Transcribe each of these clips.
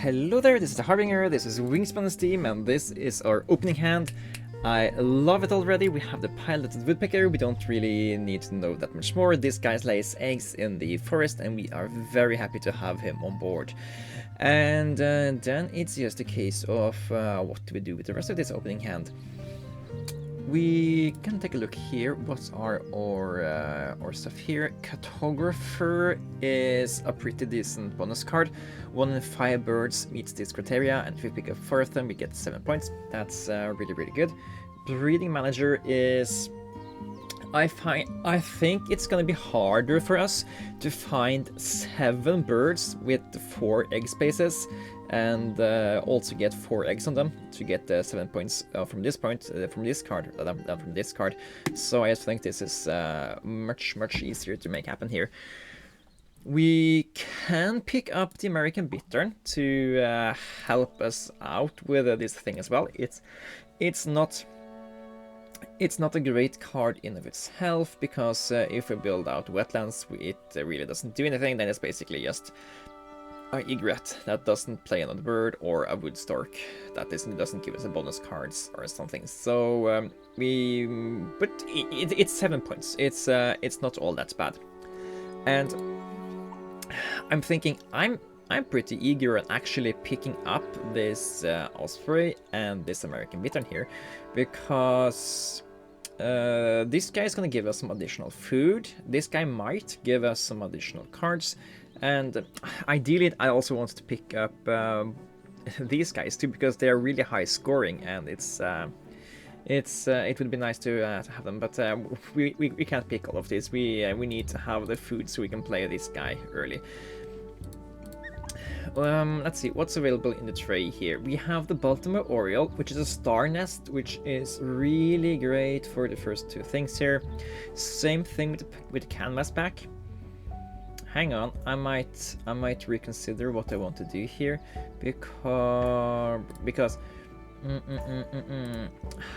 Hello there, this is the Harbinger, this is Wingspan's team, and this is our opening hand. I love it already. We have the Pileated Woodpecker. We don't really need to know that much more. This guy lays eggs in the forest, and we are very happy to have him on board. And then it's just a case of what do we do with the rest of this opening hand. We can take a look here. What are our stuff here? Cartographer is a pretty decent bonus card. 1 in 5 birds meets this criteria, and if we pick up 4 of them, we get 7 points. That's really good. Breeding Manager is... I think it's gonna be harder for us to find 7 birds with 4 egg spaces and also get 4 eggs on them to get 7 points from this card than from this card. So I just think this is much easier to make happen here. We can pick up the American Bittern to help us out with this thing as well. It's not a great card in of itself, because if we build out wetlands, it really doesn't do anything. Then it's basically just an egret that doesn't play another bird, or a wood stork that doesn't give us a bonus cards or something. So but it's 7 points. It's not all that bad. And I'm thinking I'm pretty eager on actually picking up this osprey and this American Bittern here, because this guy is going to give us some additional food. This guy might give us some additional cards, and ideally I also want to pick up these guys too, because they are really high scoring, and it would be nice to have them, but we can't pick all of these. We need to have the food so we can play this guy early. Let's see what's available in the tray here. We have the Baltimore Oriole, which is a star nest, which is really great for the first 2 things here. Same thing with the canvas back. Hang on, I might reconsider what I want to do here, because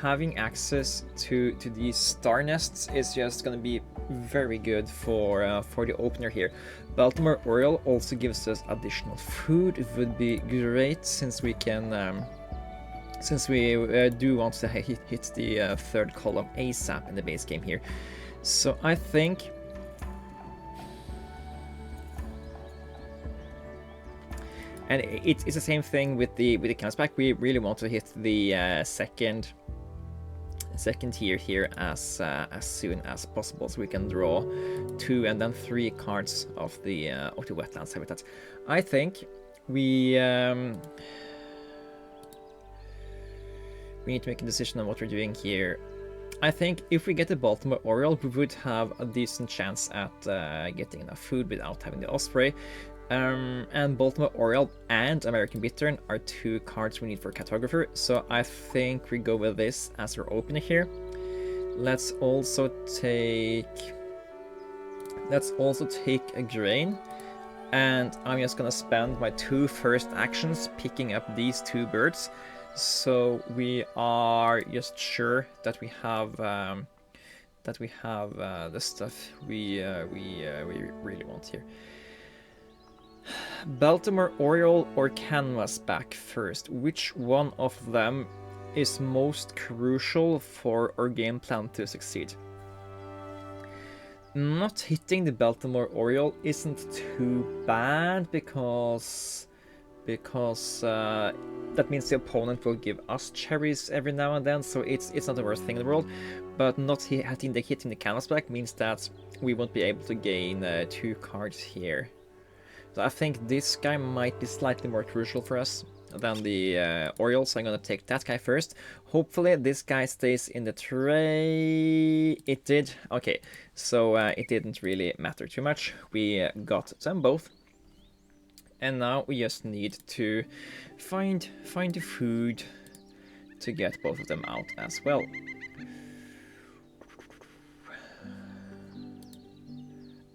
having access to these star nests is just going to be very good for the opener here. Baltimore Oriole also gives us additional food. It would be great since we can do want to hit the 3rd column ASAP in the base game here. So I think and it's the same thing with the canvas back. We really want to hit the second tier here as soon as possible, so we can draw 2 and then 3 cards of the wetlands habitat. I think we need to make a decision on what we're doing here. I think if we get the Baltimore Oriole, we would have a decent chance at getting enough food without having the osprey. And Baltimore Oriole and American Bittern are 2 cards we need for Cartographer, so I think we go with this as our opener here. Let's also take a grain, and I'm just gonna spend my 2 first actions picking up these 2 birds, so we are just sure that we have the stuff we really want here. Baltimore Oriole or Canvasback first? Which one of them is most crucial for our game plan to succeed? Not hitting the Baltimore Oriole isn't too bad, because that means the opponent will give us cherries every now and then, so it's not the worst thing in the world. But not hitting the Canvasback means that we won't be able to gain 2 cards here. So I think this guy might be slightly more crucial for us than the Oriole, so I'm gonna take that guy first. Hopefully this guy stays in the tray. It did. Okay, so it didn't really matter too much. We got them both, and now we just need to find the food to get both of them out as well.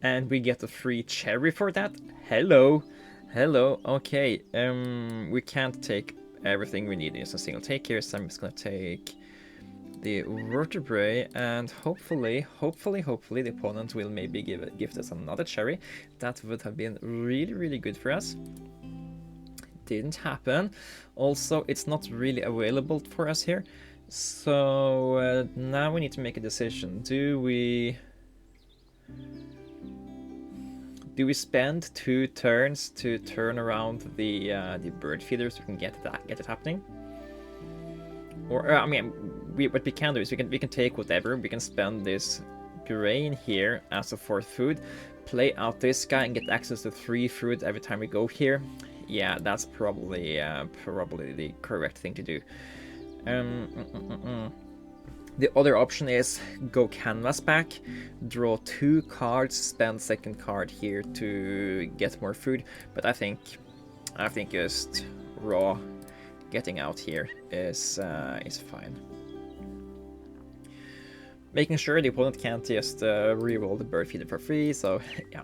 And we get a free cherry for that. Hello. Okay, we can't take everything we need in just a single take here, so I'm just gonna take the vertebrae, and hopefully the opponent will maybe give us another cherry. That would have been really good for us. didn't happen. Also, it's not really available for us here. So now we need to make a decision. Do we spend 2 turns to turn around the bird feeder so we can get it happening? Or I mean, what we can do is we can take whatever. We can spend this grain here as a 4th food, play out this guy and get access to 3 food every time we go here. Yeah, that's probably the correct thing to do. The other option is go canvas back, draw 2 cards, spend 2nd card here to get more food. But I think just raw getting out here is fine. Making sure the opponent can't just reroll the bird feeder for free. So yeah,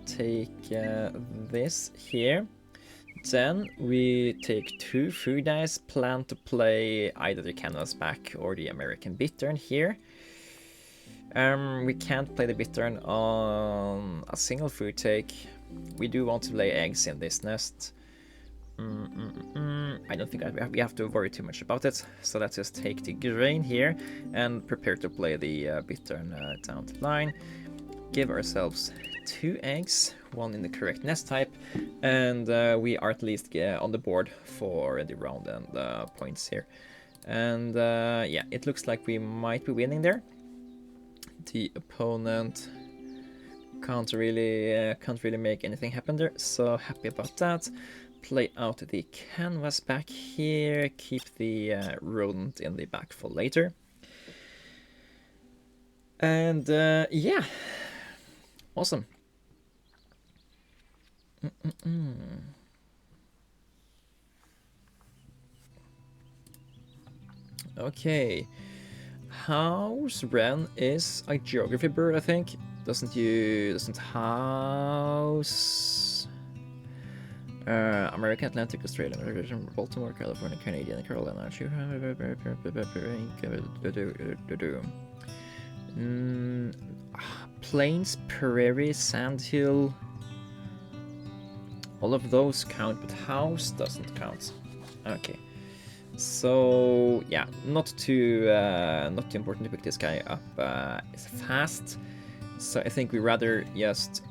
take this here. Then we take 2 food dice, plan to play either the canvas back or the American bittern here. We can't play the bittern on a single food take. We do want to lay eggs in this nest. I don't think we have to worry too much about it. So let's just take the grain here and prepare to play the bittern down the line. Give ourselves 2 eggs, 1 in the correct nest type, and we are at least on the board for the round and points here. And yeah, it looks like we might be winning there. The opponent can't really make anything happen there, so happy about that. Play out the canvas back here, keep the rodent in the back for later. And yeah, awesome. Okay, House Wren is a geography bird, I think. Doesn't house American, Atlantic, Australian, Baltimore, California, Canadian, Carolina. Plains, prairie, sandhill. All of those count, but house doesn't count. Okay. So yeah, not too important to pick this guy up fast. So I think we rather just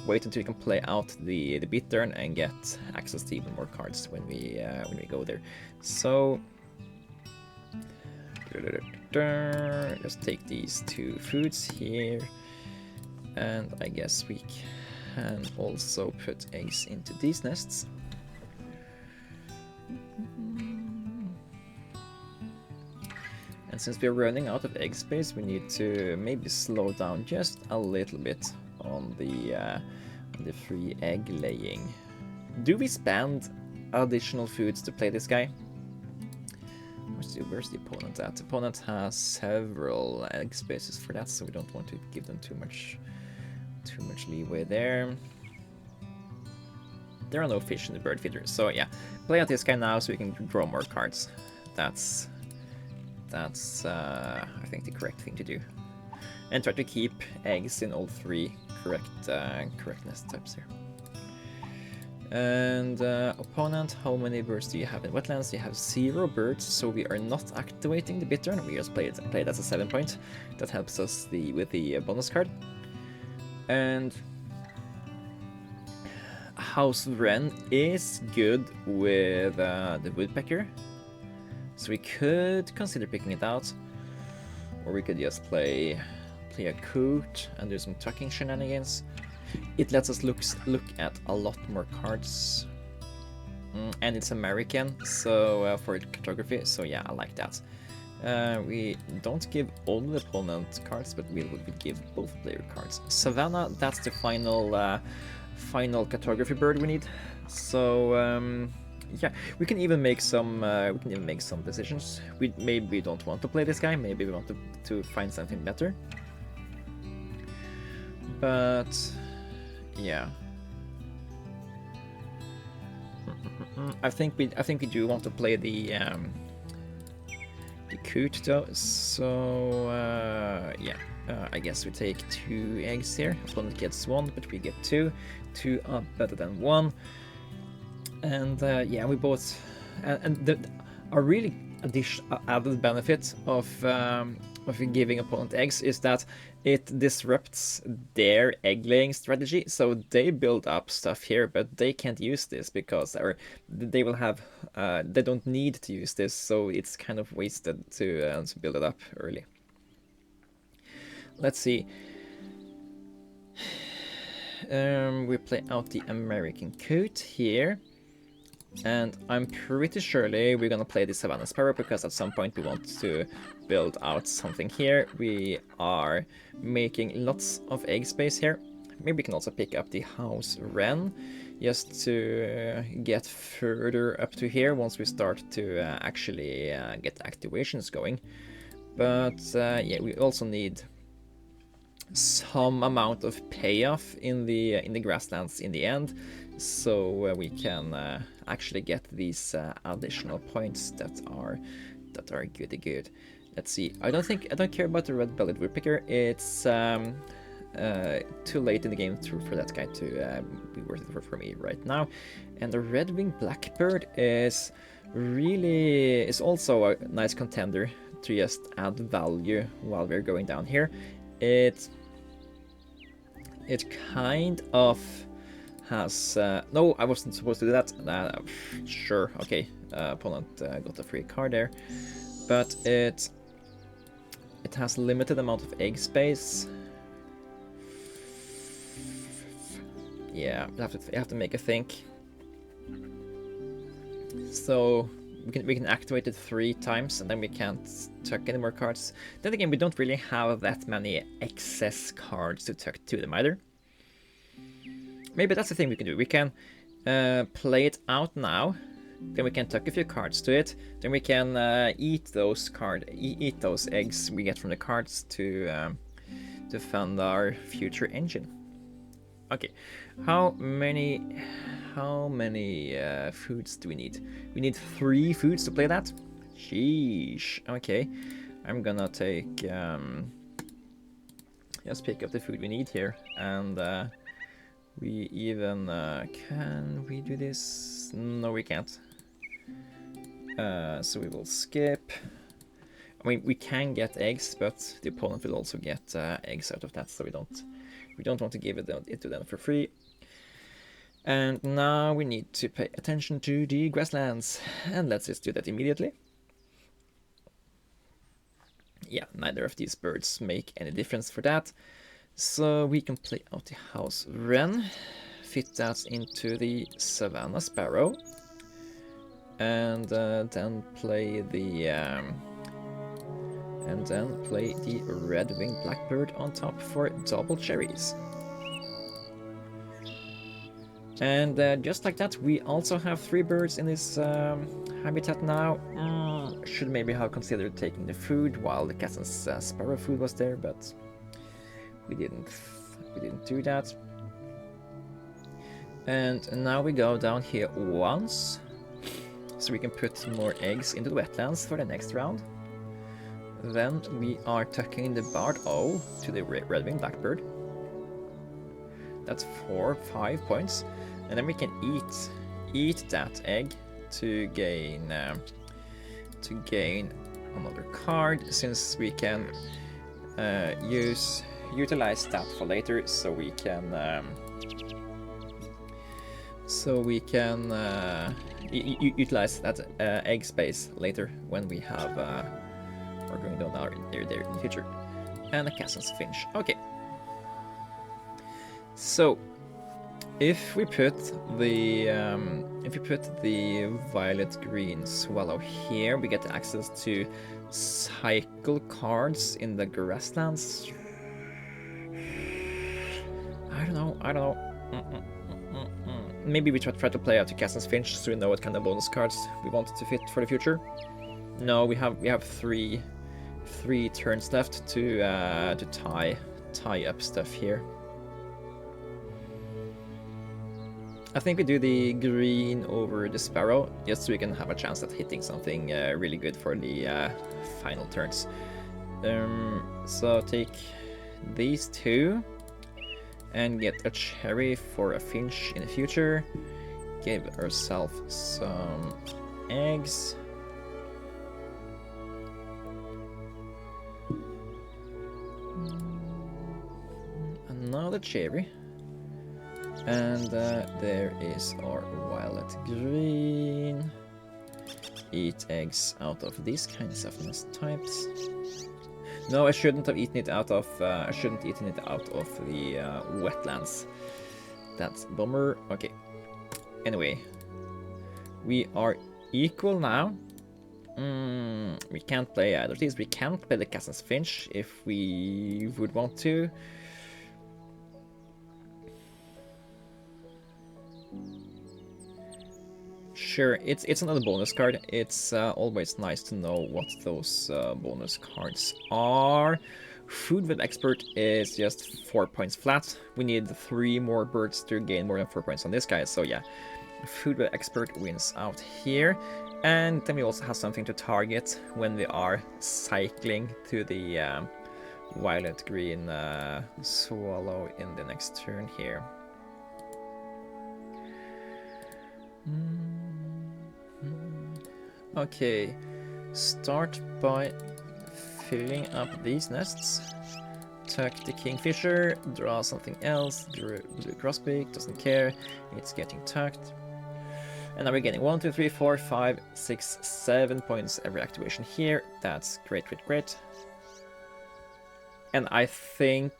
wait until we can play out the bittern and get access to even more cards when we go there. So just take these 2 foods here, and I guess we can also put eggs into these nests. And since we're running out of egg space, we need to maybe slow down just a little bit on the free egg laying. Do we spend additional foods to play this guy? Where's the opponent at? The opponent has several egg spaces for that, so we don't want to give them too much leeway there. There are no fish in the bird feeder, so yeah, play out this guy now so we can draw more cards. That's I think the correct thing to do, and try to keep eggs in all 3 correct nest types here. And opponent, how many birds do you have in wetlands? You have 0 birds, so we are not activating the bittern. We just play it as a 7 point. That helps us with the bonus card. And House Wren is good with the woodpecker, so we could consider picking it out, or we could just play a coot and do some tucking shenanigans. It lets us look at a lot more cards, and it's American, so for cartography. So yeah, I like that. We don't give all the opponent cards, but we will give both player cards. Savannah, that's the final cartography bird we need. So yeah, we can even make some decisions. We maybe don't want to play this guy. Maybe we want to find something better. But yeah, I think we do want to play the coot though. So yeah, I guess we take 2 eggs here. Opponent gets 1, but we get 2. 2 are better than 1. And yeah, we both, and a really added benefit of giving opponent eggs is that it disrupts their egg laying strategy. So they build up stuff here, but they can't use this because they will have they don't need to use this, so it's kind of wasted to build it up early. Let's see. We play out the American coot here. And I'm pretty surely we're gonna play the Savannah Sparrow because at some point we want to build out something here. We are making lots of egg space here. Maybe we can also pick up the house wren just to get further up to here once we start to actually get activations going. But yeah, we also need some amount of payoff in the grasslands in the end, so we can actually get these additional points that are good. Let's see. I don't care about the red-bellied woodpecker. It's too late in the game for that guy to be worth it for me right now. And the red-winged blackbird is also a nice contender to just add value while we're going down here. It kind of has... no, I wasn't supposed to do that. Sure, okay. Opponent got a free card there. But it has limited amount of egg space. Yeah, you have to make a think. So we can activate it 3 times and then we can't tuck any more cards. Then again, we don't really have that many excess cards to tuck to them either. Maybe that's the thing we can do. We can play it out now, then we can tuck a few cards to it, then we can eat those eggs we get from the cards to fund our future engine. Okay, how many foods do we need? We need 3 foods to play that? Sheesh. Okay, I'm gonna take... just pick up the food we need here, and we even... can we do this? No, we can't. So we will skip. I mean, we can get eggs, but the opponent will also get eggs out of that, so we don't want to give it to them for free. And now we need to pay attention to the grasslands, and let's just do that immediately. Yeah, neither of these birds make any difference for that. So we can play out the house wren, fit that into the Savannah Sparrow, and then play the red-winged blackbird on top for double cherries. And just like that, we also have 3 birds in this habitat now. Should maybe have considered taking the food while the cat and sparrow food was there, but we didn't do that. And now we go down here once, so we can put more eggs into the wetlands for the next round. Then we are tucking the barred owl to the red-winged blackbird. That's 5 points, and then we can eat that egg to gain another card, since we can utilize that for later, so we can utilize that egg space later when we have we're going down there in the future. And a Cassin's finch. Okay. So if we put the violet green swallow here, we get access to cycle cards in the grasslands. I don't know. Maybe we try to play out the Cassin's finch so we know what kind of bonus cards we want to fit for the future. No, we have three turns left to tie up stuff here. I think we do the green over the sparrow, just so we can have a chance at hitting something really good for the final turns. So take these 2 and get a cherry for a finch in the future. give ourselves some eggs. Another cherry. And there is our violet green. Eat eggs out of these kinds of nest types. No, I shouldn't have eaten it out of. I shouldn't eaten it out of the wetlands. That's a bummer. Okay. Anyway, we are equal now. We can't play either of these. We can't play the cat and finch if we would want to. Sure, it's another bonus card. It's always nice to know what those bonus cards are. Food Web Expert is just 4 points flat. We need 3 more birds to gain more than 4 points on this guy, so yeah. Food Web Expert wins out here. And then we also have something to target when we are cycling to the violet-green swallow in the next turn here. Okay, start by filling up these nests. Tuck the kingfisher, draw something else, blue grosbeak, doesn't care, it's getting tucked. And now we're getting 1, 2, 3, 4, 5, 6, 7 points every activation here. That's great, great, great. And I think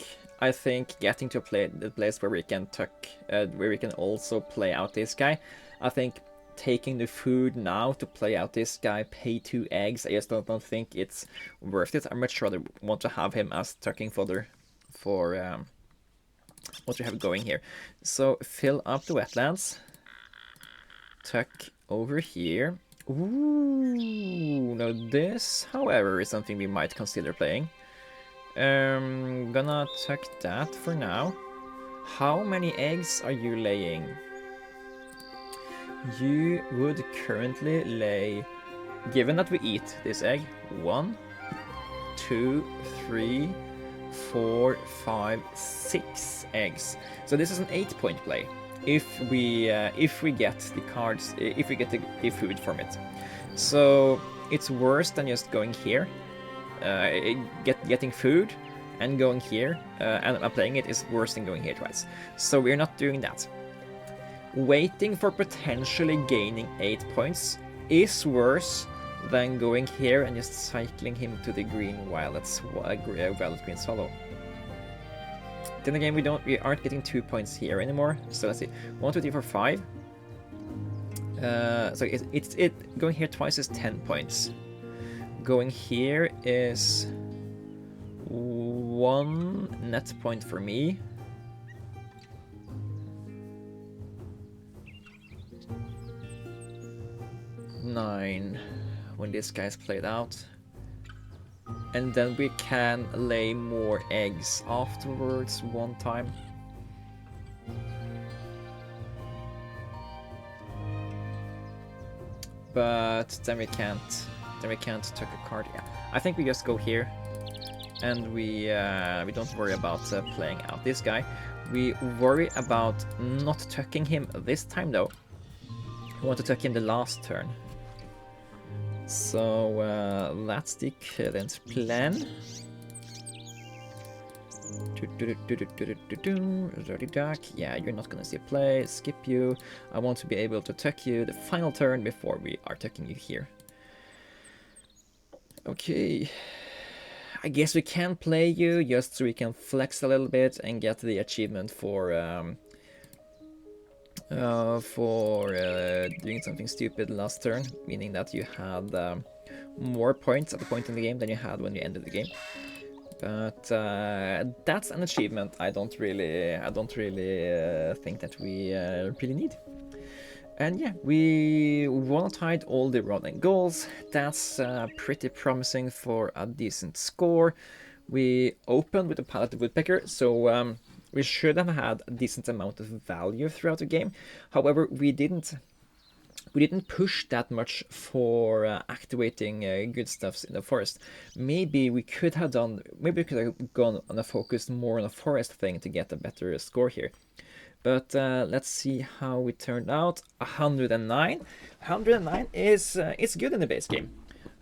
getting to the place where we can tuck, where we can also play out this guy, I think taking the food now to play out this guy, pay 2 eggs, I just don't think it's worth it. I much rather want to have him as tucking fodder for what we have going here. So fill up the wetlands, tuck over here. Ooh, now this, however, is something we might consider playing. Gonna tuck that for now. How many eggs are you laying? You would currently lay, given that we eat this egg, 1, 2, 3, 4, 5, 6 eggs. So this is an 8-point play. If we get the cards, if we get the food from it. So it's worse than just going here, getting food, and going here, and playing it is worse than going here twice. So we're not doing that. Waiting for potentially gaining 8 points is worse than going here and just cycling him to the green violet-green swallow. Then again, we aren't getting 2 points here anymore. So let's see, 1, 2, 3, 4, 5. So it's going here twice is 10 points. Going here is 1 net point for me. Nine when this guy's played out, and then we can lay more eggs afterwards one time. But then we can't tuck a card. Yeah, I think we just go here, and we don't worry about playing out this guy. We worry about not tucking him this time though. We want to tuck him the last turn. So that's the current plan. Dirty duck. Yeah, you're not gonna see a play. Skip you. I want to be able to tuck you the final turn before we are tucking you here. Okay. I guess we can play you just so we can flex a little bit and get the achievement for doing something stupid last turn, meaning that you had more points at the point in the game than you had when you ended the game. But that's an achievement I don't really think that we really need. And yeah, we one-tied all the running goals. That's pretty promising for a decent score. We opened with a Pileated Woodpecker, so we should have had a decent amount of value throughout the game. However, we didn't push that much for activating good stuffs in the forest. Maybe we could have gone on a focus more on a forest thing to get a better score here. But let's see how it turned out. 109. 109 is it's good in the base game.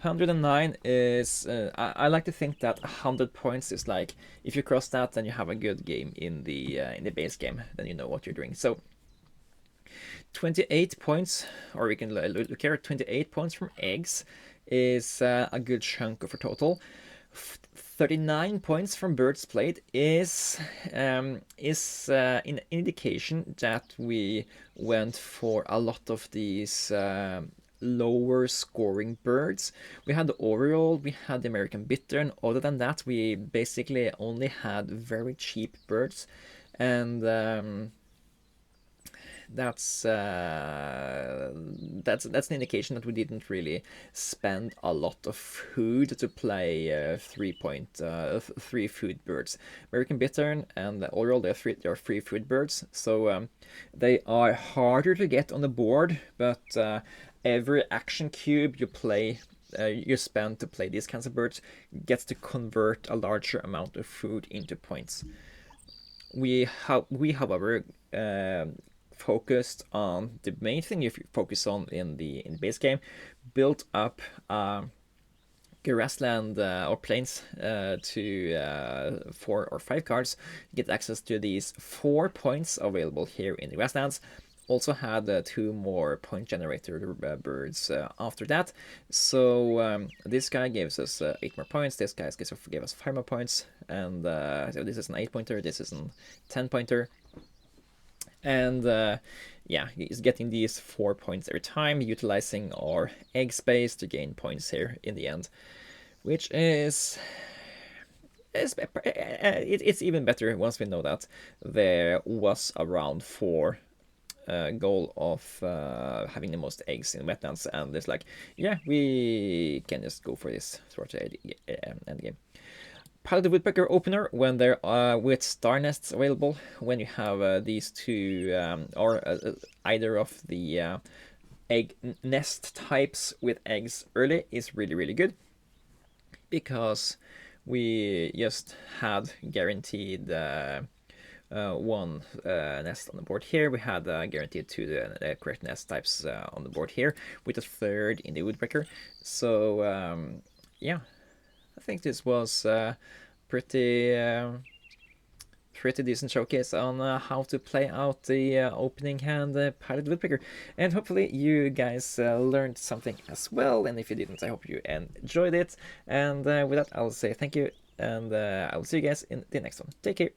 109 is I like to think that 100 points is like, if you cross that, then you have a good game in the base game. Then you know what you're doing. So 28 points, or we can look here. 28 points from eggs is a good chunk of a total. 39 points from birds played is an indication that we went for a lot of these lower scoring birds. We had the oriole, we had the American bittern. Other than that, we basically only had very cheap birds, and that's an indication that we didn't really spend a lot of food to play 3 food birds. American bittern and the oriole, they're free food birds, so they are harder to get on the board, but every action cube you spend to play these kinds of birds gets to convert a larger amount of food into points. We however focused on the main thing you focus on in the base game, built up grassland or plains to 4 or 5 cards. Get access to these 4 points available here in the grasslands. Also had 2 more point generator birds after that. So this guy gives us 8 more points. This guy gave us 5 more points. And so this is an 8-pointer. This is a 10-pointer. And yeah, he's getting these 4 points every time, utilizing our egg space to gain points here in the end, which it's even better once we know that there was a round 4 goal of having the most eggs in wetlands, and it's like, yeah, we can just go for this sort of end game. Pileated Woodpecker opener when there are with star nests available. When you have these 2 or either of the egg nest types with eggs early is really good, because we just had guaranteed 1 nest on the board here. We had guaranteed 2 the correct nest types on the board here, with a 3rd in the woodpecker. So yeah, I think this was pretty decent showcase on how to play out the opening hand Pileated Woodpecker, and hopefully you guys learned something as well. And if you didn't, I hope you enjoyed it. And with that, I'll say thank you, and I will see you guys in the next one. Take care.